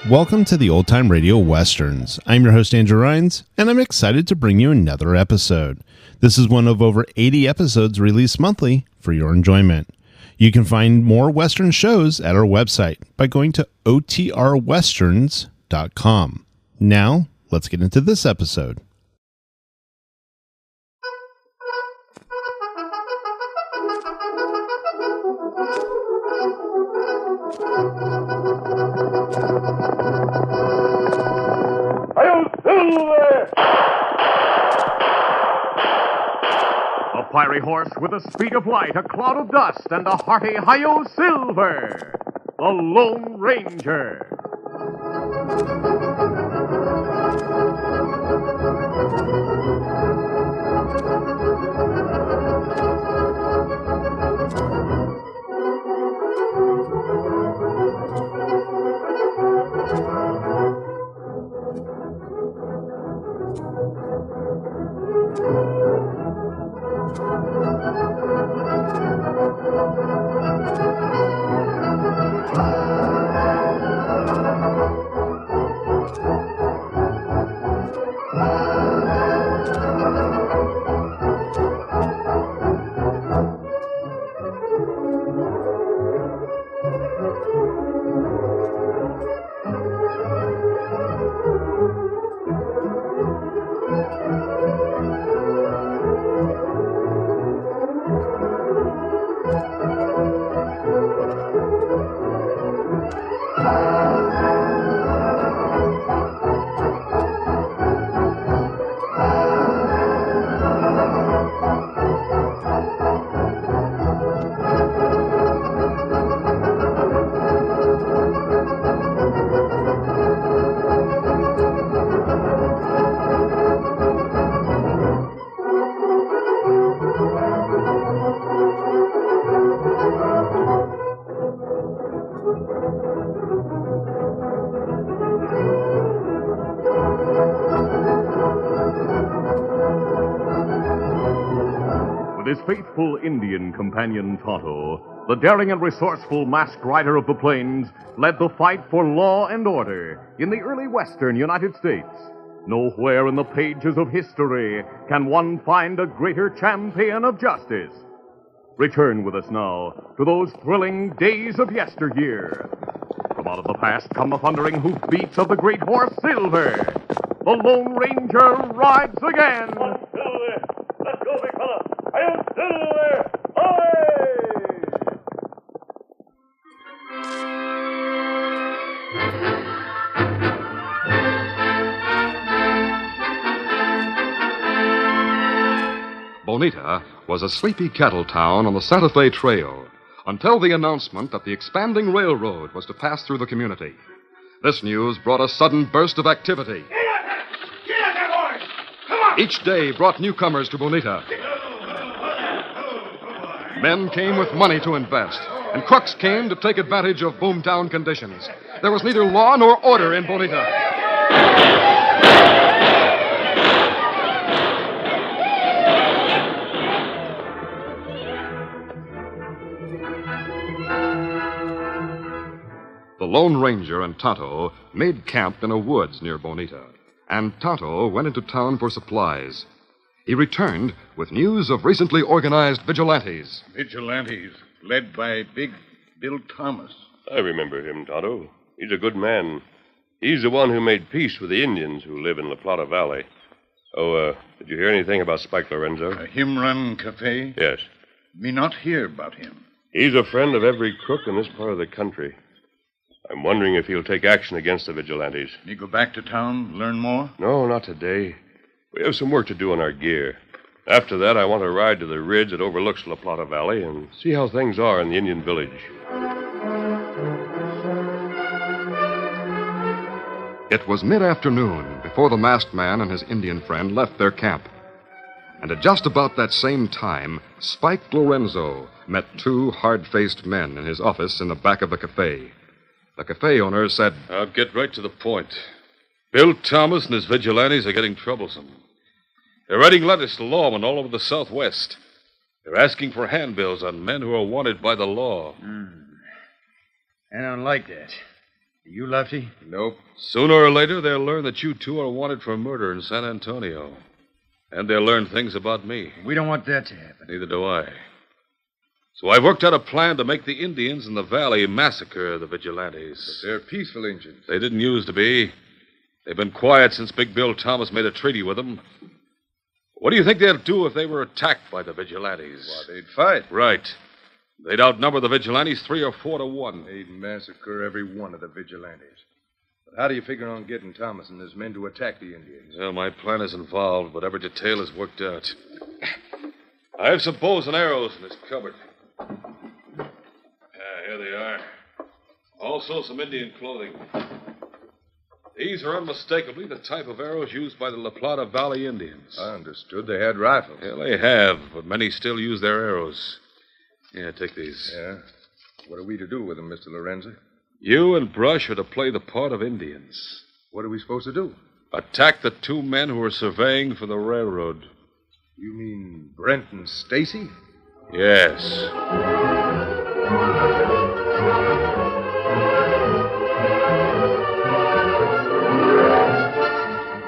Welcome to the Old Time Radio Westerns. I'm your host, Andrew Rhynes, and I'm excited to bring you another episode. This is one of over 80 episodes released monthly for your enjoyment. You can find more Western shows at our website by going to OTRwesterns.com. Now, let's get into this episode. A fiery horse with the speed of light, a cloud of dust, and a hearty hi-yo silver, the Lone Ranger. His faithful Indian companion Tonto, the daring and resourceful masked rider of the plains, led the fight for law and order in the early western United States. Nowhere in the pages of history can one find a greater champion of justice. Return with us now to those thrilling days of yesteryear. From out of the past come the thundering hoofbeats of the great horse Silver. The Lone Ranger rides again. Silver, let's go, big fella. I'll Silver! Bonita was a sleepy cattle town on the Santa Fe Trail until the announcement that the expanding railroad was to pass through the community. This news brought a sudden burst of activity. Get out there, boys! Come on! Each day brought newcomers to Bonita. Men came with money to invest, and crooks came to take advantage of boomtown conditions. There was neither law nor order in Bonita. The Lone Ranger and Tonto made camp in a woods near Bonita, and Tonto went into town for supplies. He returned with news of recently organized vigilantes. Vigilantes, led by Big Bill Thomas. I remember him, Tonto. He's a good man. He's the one who made peace with the Indians who live in La Plata Valley. Oh, did you hear anything about Spike Lorenzo? Him run cafe? Yes. Me not hear about him. He's a friend of every crook in this part of the country. I'm wondering if he'll take action against the vigilantes. You go back to town, learn more? No, not today. We have some work to do on our gear. After that, I want to ride to the ridge that overlooks La Plata Valley and see how things are in the Indian village. It was mid-afternoon before the masked man and his Indian friend left their camp. And at just about that same time, Spike Lorenzo met two hard-faced men in his office in the back of the cafe. The cafe owner said, I'll get right to the point. Bill Thomas and his vigilantes are getting troublesome. They're writing letters to lawmen all over the Southwest. They're asking for handbills on men who are wanted by the law. I don't like that. You, Lefty? Nope. Sooner or later, they'll learn that you two are wanted for murder in San Antonio. And they'll learn things about me. We don't want that to happen. Neither do I. So I've worked out a plan to make the Indians in the valley massacre the vigilantes. But they're peaceful Indians. They didn't used to be. They've been quiet since Big Bill Thomas made a treaty with them. What do you think they'd do if they were attacked by the vigilantes? Well, they'd fight. Right. They'd outnumber the vigilantes 3 or 4 to 1. They'd massacre every one of the vigilantes. But how do you figure on getting Thomas and his men to attack the Indians? Well, my plan is involved, but every detail is worked out. I have some bows and arrows in this cupboard. Here they are. Also some Indian clothing. These are unmistakably the type of arrows used by the La Plata Valley Indians. I understood they had rifles. Yeah, they have, but many still use their arrows. Yeah, take these. Yeah? What are we to do with them, Mr. Lorenzo? You and Brush are to play the part of Indians. What are we supposed to do? Attack the 2 men who are surveying for the railroad. You mean Brent and Stacy? Yes.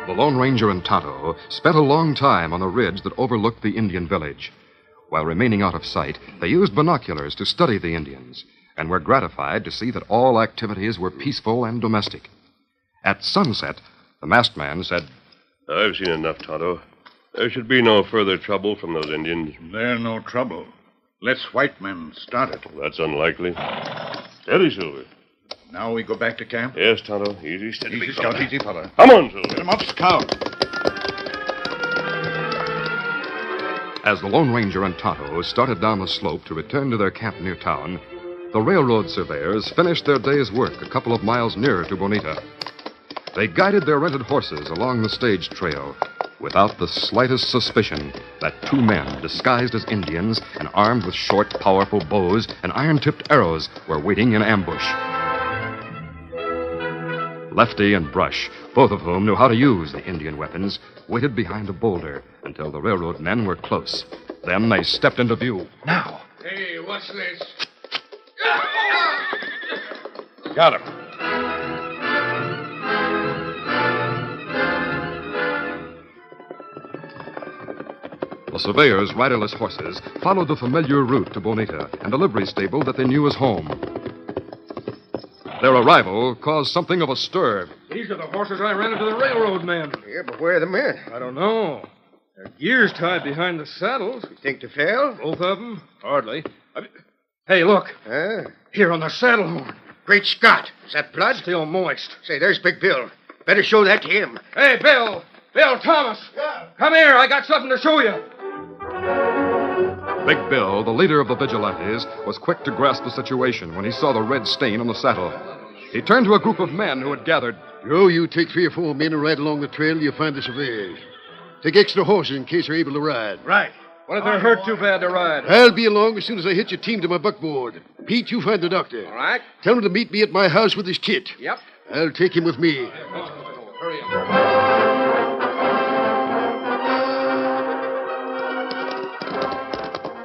The Lone Ranger and Tonto spent a long time on a ridge that overlooked the Indian village. While remaining out of sight, they used binoculars to study the Indians and were gratified to see that all activities were peaceful and domestic. At sunset, the masked man said, I've seen enough, Tonto. There should be no further trouble from those Indians. They're no trouble. Let's white men start it. That's unlikely. Steady, Silver. Now we go back to camp? Yes, Tonto. Easy, steady. Easy, big Scout, fella. easy, fella. Come on, Silver. Get him up, Scout. As the Lone Ranger and Tonto started down the slope to return to their camp near town, the railroad surveyors finished their day's work a couple of miles nearer to Bonita. They guided their rented horses along the stage trail without the slightest suspicion that 2 men disguised as Indians and armed with short, powerful bows and iron-tipped arrows were waiting in ambush. Lefty and Brush, both of whom knew how to use the Indian weapons, waited behind a boulder until the railroad men were close. Then they stepped into view. Now. Hey, what's this? Got him. The surveyors' riderless horses followed the familiar route to Bonita and a livery stable that they knew as home. Their arrival caused something of a stir. These are the horses I ran into the railroad men. Yeah, but where are the men? I don't know. Their gears tied behind the saddles. You think they fell? Both of them? Hardly. Hey, look. Here on the saddle horn. Great Scott. Is that blood? Still moist. Say, there's Big Bill. Better show that to him. Hey, Bill. Bill Thomas. Yeah. Come here. I got something to show you. Big Bill, the leader of the Vigilantes, was quick to grasp the situation when he saw the red stain on the saddle. He turned to a group of men who had gathered. Joe, you take 3 or 4 men and ride along the trail till you find the surveyors. Take extra horses in case they're able to ride. Right. What if they're hurt too bad to ride? I'll be along as soon as I hit your team to my buckboard. Pete, you find the doctor. All right. Tell him to meet me at my house with his kit. Yep. I'll take him with me. Hurry up.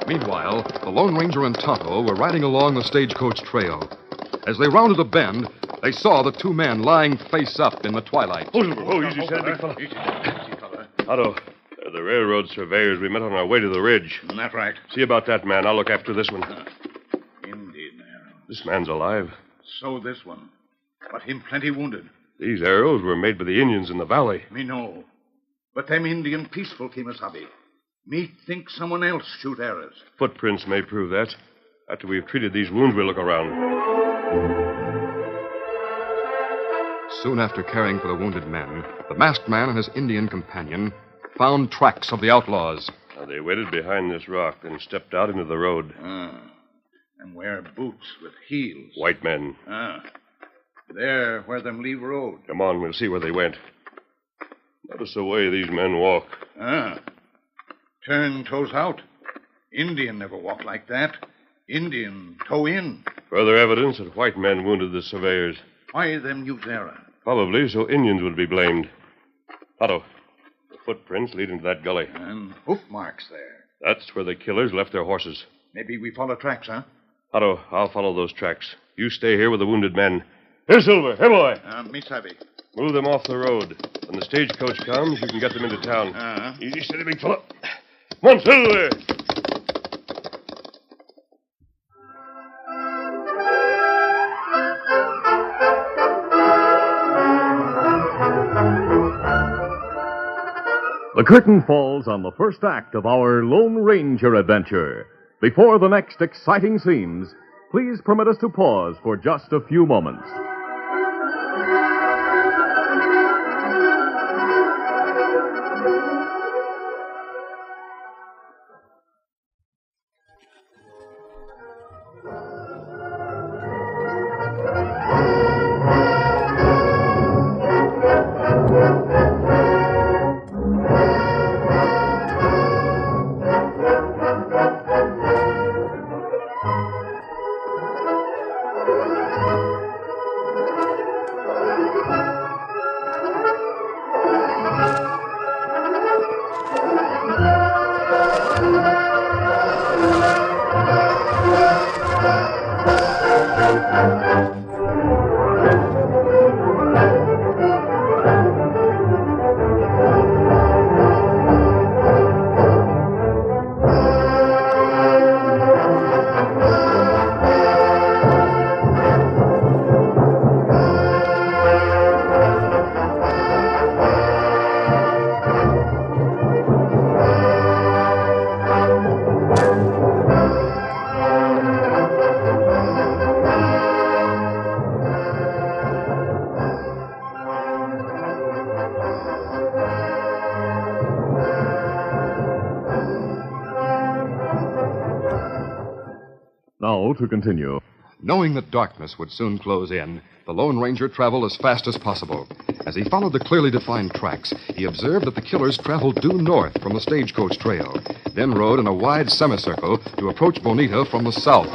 Meanwhile, the Lone Ranger and Tonto were riding along the stagecoach trail. As they rounded a bend, they saw the 2 men lying face up in the twilight. Oh, easy, steady, big fella. Easy, fella. Tonto, they're the railroad surveyors we met on our way to the ridge. That's right. See about that man. I'll look after this one. Indian arrow. This man's alive. So this one. But him plenty wounded. These arrows were made by the Indians in the valley. Me know. But them Indian peaceful, Kimasabi. Me think someone else shoot arrows. Footprints may prove that. After we've treated these wounds, we'll look around. Soon after caring for the wounded men, the masked man and his Indian companion found tracks of the outlaws. Now, they waited behind this rock and stepped out into the road. And wear boots with heels. White men. There where them leave road. Come on, we'll see where they went. Notice the way these men walk. Turn toes out. Indian never walk like that. Indian toe in. Further evidence that white men wounded the surveyors. Why them use arrow? Probably so Indians would be blamed. Tonto, the footprints lead into that gully. And hoof marks there. That's where the killers left their horses. Maybe we follow tracks, huh? Tonto, I'll follow those tracks. You stay here with the wounded men. Here, Silver. Here, boy. Me savvy. Move them off the road. When the stagecoach comes, you can get them into town. Uh-huh. Easy, steady, big fella. Come on, Silver. The curtain falls on the first act of our Lone Ranger adventure. Before the next exciting scenes, please permit us to pause for just a few moments. Now to continue. Knowing that darkness would soon close in, the Lone Ranger traveled as fast as possible. As he followed the clearly defined tracks, he observed that the killers traveled due north from the stagecoach trail, then rode in a wide semicircle to approach Bonita from the south.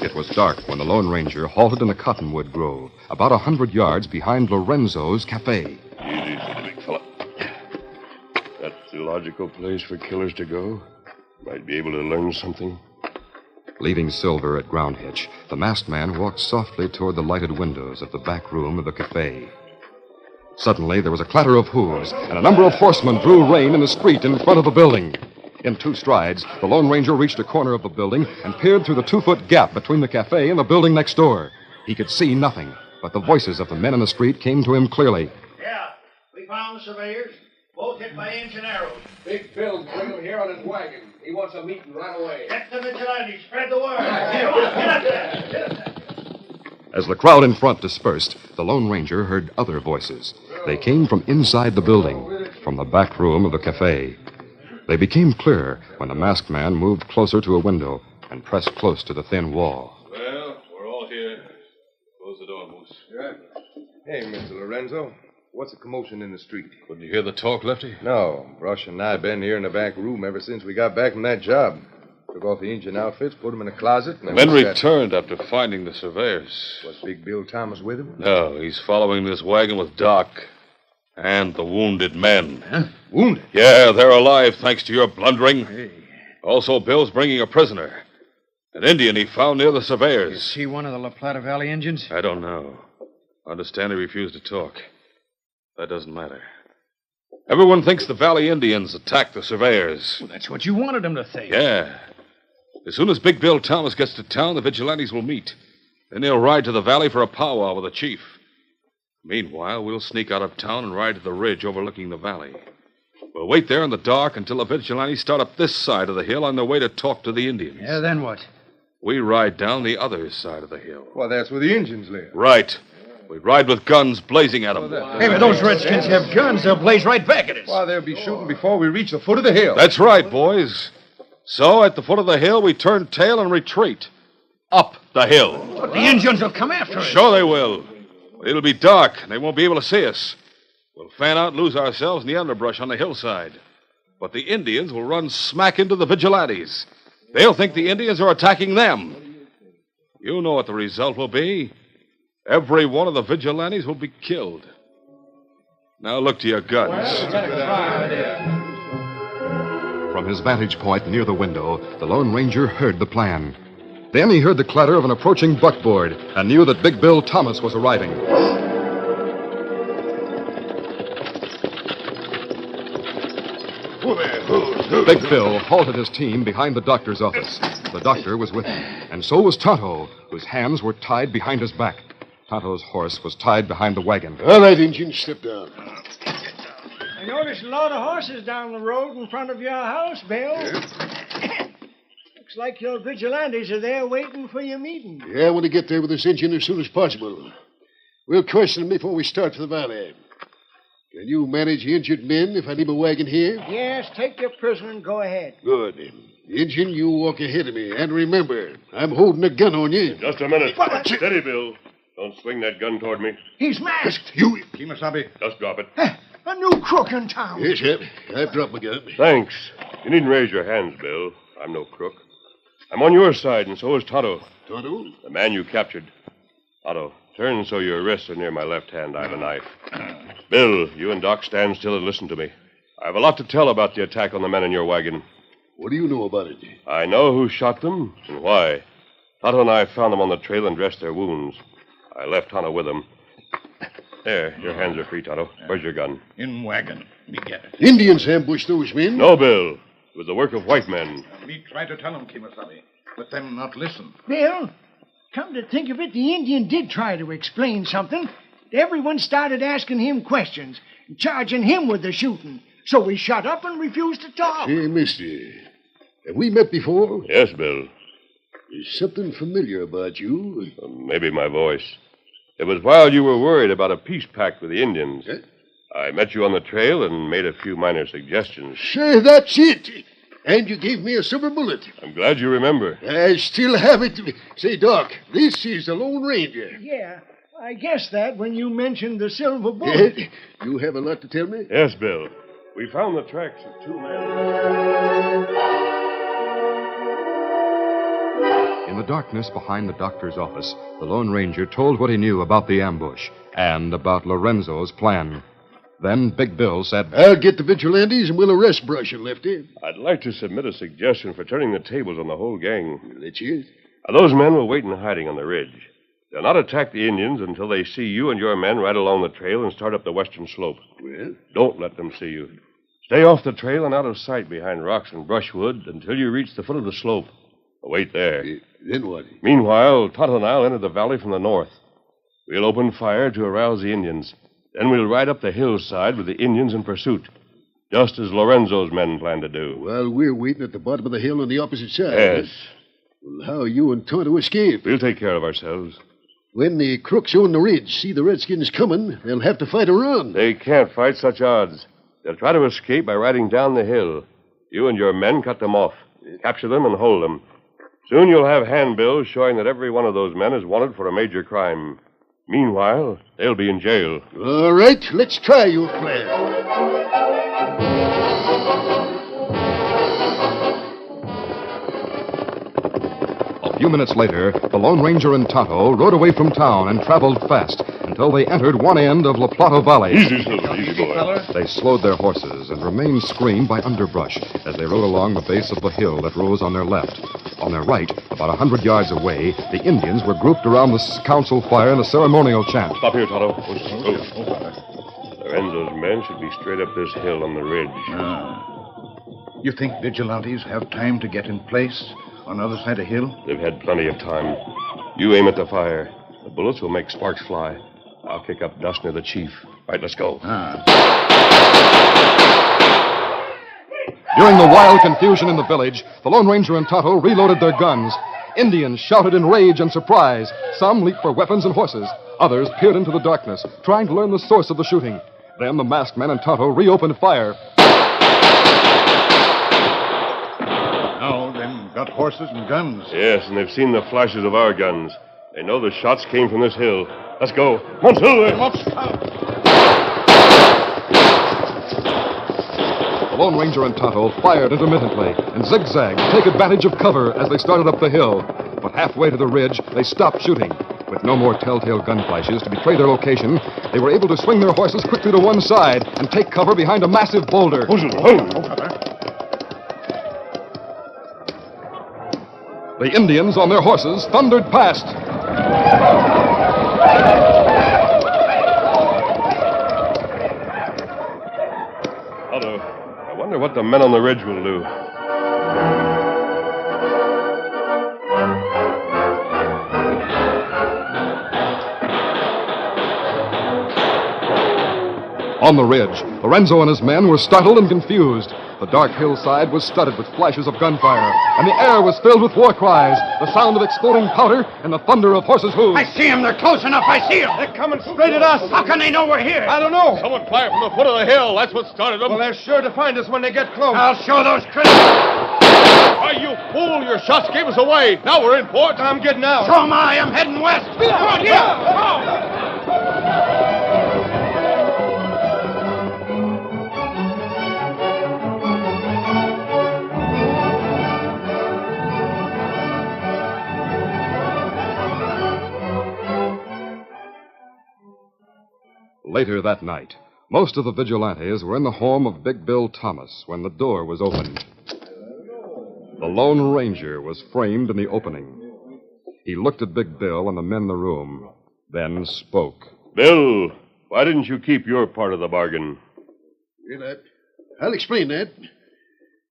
It was dark when the Lone Ranger halted in a cottonwood grove, about 100 yards behind Lorenzo's cafe. Easy, steady, big fella. That's the logical place for killers to go. Might be able to learn something. Leaving Silver at ground hitch, the masked man walked softly toward the lighted windows of the back room of the cafe. Suddenly, there was a clatter of hooves, and a number of horsemen drew rein in the street in front of the building. In 2 strides, the Lone Ranger reached a corner of the building and peered through the 2-foot gap between the cafe and the building next door. He could see nothing, but the voices of the men in the street came to him clearly. Yeah, we found the surveyors. Both hit by inch and arrows. Big Bill's bringing him here on his wagon. He wants a meeting right away. Get the vigilantes. Spread the word. Come on, get up there. Get up there. As the crowd in front dispersed, the Lone Ranger heard other voices. They came from inside the building, from the back room of the cafe. They became clearer when the masked man moved closer to a window and pressed close to the thin wall. Well, we're all here. Close the door, Moose. Yeah. Hey, Mr. Lorenzo. What's the commotion in the street? Couldn't you hear the talk, Lefty? No. Brush and I been here in the back room ever since we got back from that job. Took off the engine outfits, put them in a closet, and then Men we sat- returned after finding the surveyors. Was Big Bill Thomas with him? No, he's following this wagon with Doc. And the wounded men. Huh? Wounded? Yeah, they're alive, thanks to your blundering. Hey. Also, Bill's bringing a prisoner. An Indian he found near the surveyors. Is he one of the La Plata Valley Indians? I don't know. Understand he refused to talk. That doesn't matter. Everyone thinks the Valley Indians attacked the surveyors. Well, that's what you wanted them to think. Yeah. As soon as Big Bill Thomas gets to town, the vigilantes will meet. Then they'll ride to the valley for a powwow with the chief. Meanwhile, we'll sneak out of town and ride to the ridge overlooking the valley. We'll wait there in the dark until the vigilantes start up this side of the hill on their way to talk to the Indians. Yeah, then what? We ride down the other side of the hill. Well, that's where the Indians live. Right. We ride with guns blazing at them. Hey, but those redskins have guns. They'll blaze right back at us. Well, they'll be shooting before we reach the foot of the hill. That's right, boys. So, at the foot of the hill, we turn tail and retreat. Up the hill. But the Indians will come after us. Sure they will. But it'll be dark, and they won't be able to see us. We'll fan out and lose ourselves in the underbrush on the hillside. But the Indians will run smack into the vigilantes. They'll think the Indians are attacking them. You know what the result will be. Every one of the vigilantes will be killed. Now look to your guns. From his vantage point near the window, the Lone Ranger heard the plan. Then he heard the clatter of an approaching buckboard and knew that Big Bill Thomas was arriving. Big Bill halted his team behind the doctor's office. The doctor was with him, and so was Tonto, whose hands were tied behind his back. Tonto's horse was tied behind the wagon. All right, Injun, step down. I noticed a lot of horses down the road in front of your house, Bill. Looks like your vigilantes are there waiting for your meeting. Yeah, I want to get there with this Injun as soon as possible. We'll question him before we start for the valley. Can you manage the injured men if I leave a wagon here? Yes, take your prisoner and go ahead. Good. Injun, you walk ahead of me. And remember, I'm holding a gun on you. Just a minute. Steady, Bill. Don't swing that gun toward me. He's masked. You... Kimasabi. Just drop it. A new crook in town. Yes, Shep. I've dropped my gun. Thanks. You needn't raise your hands, Bill. I'm no crook. I'm on your side, and so is Tonto. Tonto? The man you captured. Tonto, turn so your wrists are near my left hand. I have a knife. Bill, you and Doc stand still and listen to me. I have a lot to tell about the attack on the men in your wagon. What do you know about it? I know who shot them and why. Tonto and I found them on the trail and dressed their wounds. I left Tonto with them. There, your hands are free, Tonto. Where's your gun? In wagon. Me get it. Indians ambushed those men? No, Bill. It was the work of white men. Me try to tell them, Kimasabi, but them not listen. Bill, come to think of it, the Indian did try to explain something. Everyone started asking him questions, and charging him with the shooting. So we shut up and refused to talk. Say, mister, have we met before? Yes, Bill. There's something familiar about you. Maybe my voice. It was while you were worried about a peace pact with the Indians. I met you on the trail and made a few minor suggestions. Say, that's it. And you gave me a silver bullet. I'm glad you remember. I still have it. Say, Doc, this is the Lone Ranger. Yeah, I guessed that when you mentioned the silver bullet. You have a lot to tell me? Yes, Bill. We found the tracks of two men. In the darkness behind the doctor's office, the Lone Ranger told what he knew about the ambush and about Lorenzo's plan. Then Big Bill said, I'll get the vigilantes and we'll arrest Brush and Lefty. I'd like to submit a suggestion for turning the tables on the whole gang. That's it. Those men will wait in hiding on the ridge. They'll not attack the Indians until they see you and your men ride along the trail and start up the western slope. Well? Don't let them see you. Stay off the trail and out of sight behind rocks and brushwood until you reach the foot of the slope. Wait there. Then what? Meanwhile, Tonto and I'll enter the valley from the north. We'll open fire to arouse the Indians. Then we'll ride up the hillside with the Indians in pursuit, just as Lorenzo's men plan to do. While we're waiting at the bottom of the hill on the opposite side. Yes. Well, how you and Tonto escape? We'll take care of ourselves. When the crooks on the ridge see the Redskins coming, they'll have to fight around. They can't fight such odds. They'll try to escape by riding down the hill. You and your men cut them off. Capture them and hold them. Soon you'll have handbills showing that every one of those men is wanted for a major crime. Meanwhile, they'll be in jail. All right, let's try your plan. A few minutes later, the Lone Ranger and Tonto rode away from town and traveled fast until they entered one end of La Plata Valley. Easy, Silver, easy, boy. They slowed their horses and remained screened by underbrush as they rode along the base of the hill that rose on their left. On their right, about 100 yards away, the Indians were grouped around the council fire in a ceremonial chant. Stop here, Tonto. Lorenzo's men should be straight up this hill on the ridge. You think vigilantes have time to get in place on the other side of the hill? They've had plenty of time. You aim at the fire. The bullets will make sparks fly. I'll kick up dust near the chief. Right, let's go. During the wild confusion in the village, the Lone Ranger and Tonto reloaded their guns. Indians shouted in rage and surprise. Some leaped for weapons and horses. Others peered into the darkness, trying to learn the source of the shooting. Then the masked men and Tonto reopened fire. Now, them got horses and guns. Yes, and they've seen the flashes of our guns. They know the shots came from this hill. Let's go. Come on, Silver. Come on, Scout. The Lone Ranger and Tonto fired intermittently and zigzagged to take advantage of cover as they started up the hill. But halfway to the ridge, they stopped shooting. With no more telltale gun flashes to betray their location, they were able to swing their horses quickly to one side and take cover behind a massive boulder. The Indians on their horses thundered past. Tonto, I wonder what the men on the ridge will do. On the ridge, Lorenzo and his men were startled and confused. The dark hillside was studded with flashes of gunfire, and the air was filled with war cries, the sound of exploding powder, and the thunder of horses' hooves. I see them. They're close enough. I see them. They're coming straight at us. How can they know we're here? I don't know. Someone fired from the foot of the hill. That's what started them. Well, they're sure to find us when they get close. I'll show those critters. Why, you fool! Your shots gave us away. Now we're in port. I'm getting out. So am I. I'm heading west. Come on, here. Come on. Later that night, most of the Vigilantes were in the home of Big Bill Thomas when the door was opened. The Lone Ranger was framed in the opening. He looked at Big Bill and the men in the room, then spoke. Bill, why didn't you keep your part of the bargain? Well, I'll explain that.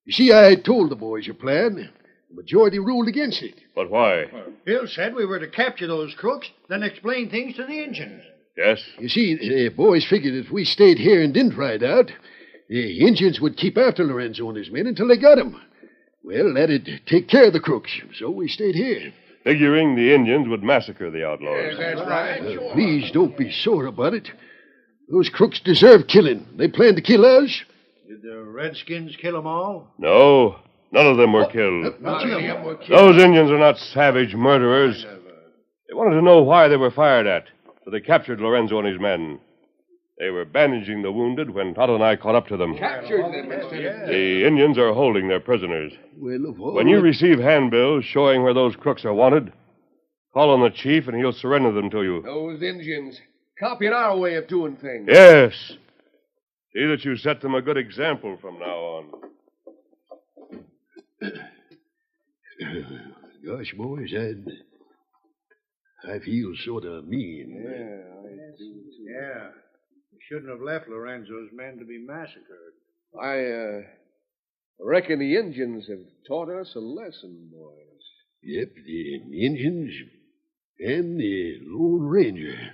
You see, I told the boys your plan. The majority ruled against it. But why? Bill said we were to capture those crooks, then explain things to the Indians. Yes? You see, the boys figured if we stayed here and didn't ride out, the Indians would keep after Lorenzo and his men until they got him. Well, that'd take care of the crooks, so we stayed here. Figuring the Indians would massacre the outlaws. That's right. Please don't be sore about it. Those crooks deserve killing. They planned to kill us. Did the Redskins kill them all? No, none of them were killed. None of them were killed. Those Indians are not savage murderers. They wanted to know why they were fired at, so they captured Lorenzo and his men. They were bandaging the wounded when Todd and I caught up to them. Captured them instead of... The Indians are holding their prisoners. Well, of all... When you receive handbills showing where those crooks are wanted, call on the chief and he'll surrender them to you. Those Indians copying our way of doing things. Yes. See that you set them a good example from now on. Gosh, boys, I feel sort of mean. Yeah. We shouldn't have left Lorenzo's men to be massacred. I reckon the Indians have taught us a lesson, boys. Yep, the Indians and the Lone Ranger.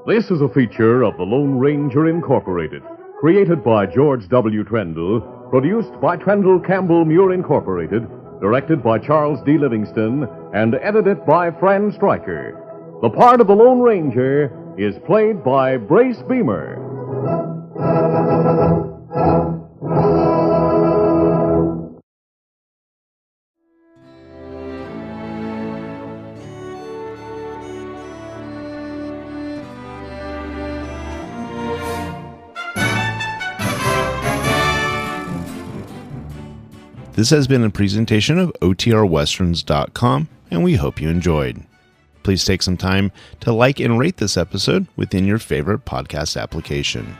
This is a feature of the Lone Ranger Incorporated, created by George W. Trendle Produced by Trendle Campbell Muir Incorporated, directed by Charles D. Livingston, and edited by Fran Striker. The part of the Lone Ranger is played by Brace Beemer. This has been a presentation of OTRWesterns.com, and we hope you enjoyed. Please take some time to like and rate this episode within your favorite podcast application.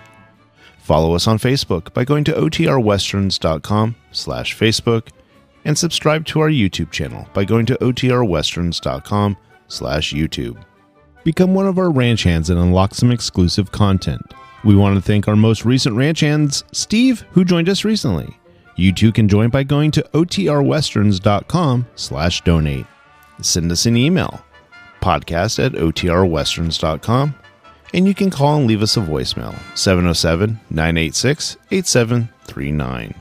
Follow us on Facebook by going to OTRWesterns.com/Facebook, and subscribe to our YouTube channel by going to OTRWesterns.com/YouTube. Become one of our ranch hands and unlock some exclusive content. We want to thank our most recent ranch hands, Steve, who joined us recently. You too can join by going to OTRWesterns.com/donate. Send us an email, podcast@OTRWesterns.com, and you can call and leave us a voicemail, 707-986-8739.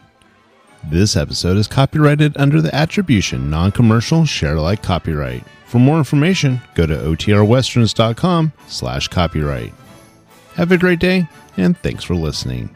This episode is copyrighted under the attribution non-commercial share-alike copyright. For more information, go to OTRWesterns.com/copyright. Have a great day, and thanks for listening.